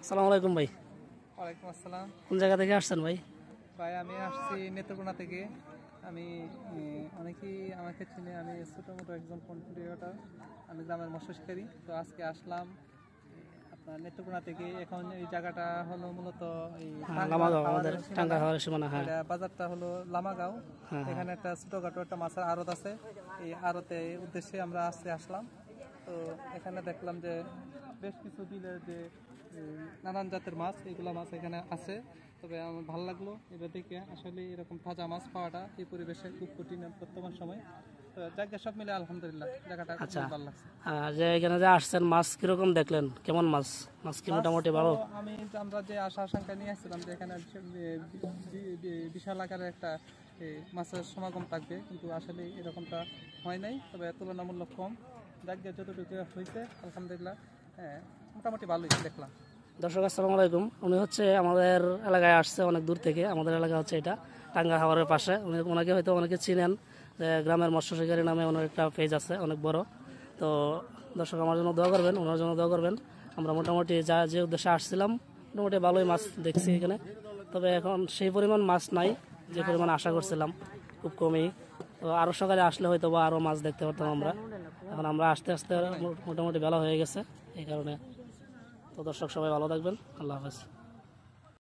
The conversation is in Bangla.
আসসালামু আলাইকুম ভাই। ওয়ালাইকুম আসসালাম। কোন জায়গা থেকে আসছেন ভাই? ভাই আমি আসছি নেত্রকোনা থেকে। আমি অনেকেই আমাকে চিনে, আমি ছোটো মোটো একজন কন্টেন্ট ক্রিয়েটর। আমি গ্রামের মৎস্য শিকারী। তো আজকে আসলাম আপনার নেত্রকোনা থেকে। এখন এই জায়গাটা হলো মূলত এই লামাগাঁও, আমাদের টাঙ্গাইল হাওরের সীমানা। হ্যাঁ, বাজারটা হলো লামাগাঁও। হ্যাঁ, এখানে একটা ছোটোখাটো একটা মাছের আড়ত আছে। এই আড়তে উদ্দেশ্যে আমরা আজকে আসলাম। তো এখানে দেখলাম যে বেশ কিছু বিলের যে নানান জাতের মাছ, এগুলো মাছ এখানে আছে। তবে আমার ভালো লাগলো এটা দেখে। আসলে এরকম তাজা মাছ পাওয়াটা এই পরিবেশে খুব কঠিন বর্তমান সময়। তো জায়গা সব মিলে আলহামদুলিল্লাহ জায়গাটা খুব ভালো লাগছে। যে এখানে যে আসছেন, মাছ কিরকম দেখলেন? কেমন মাছ? মাছ কি মোটামুটি ভালো? আমরা যে আশা আশঙ্কা নিয়ে আসছিলাম যে এখানে বিশাল আকারের একটা মাছের সমাগম থাকবে, কিন্তু আসলে এরকমটা হয় নাই। তবে তুলনামূলক কম। জায়গা যতটুকু হয়েছে আলহামদুলিল্লাহ, হ্যাঁ মোটামুটি ভালোই দেখলাম। দর্শক আসসালামু আলাইকুম। উনি হচ্ছে আমাদের এলাকায় আসছে অনেক দূর থেকে। আমাদের এলাকা হচ্ছে এটা টাঙ্গাইল হাওরের পাশে। ওনাকে হয়তো অনেকে চিনেন, গ্রামের মৎস্য শিকারী নামে ওনার একটা পেজ আছে অনেক বড়। তো দর্শক আমার জন্য দোয়া করবেন, ওনার জন্য দোয়া করবেন। আমরা মোটামুটি যে উদ্দেশ্যে আসছিলাম মোটামুটি ভালোই মাছ দেখছি এখানে। তবে এখন সেই পরিমাণ মাছ নাই যে পরিমাণ আশা করছিলাম, খুব কমই। তো আরও সকালে আসলে হয়তো বা আরও মাছ দেখতে পারতাম আমরা। এখন আমরা আস্তে আস্তে মোটামুটি বেলা হয়ে গেছে এই কারণে। তো দর্শক সবাই ভালো থাকবেন। আল্লাহ হাফেজ।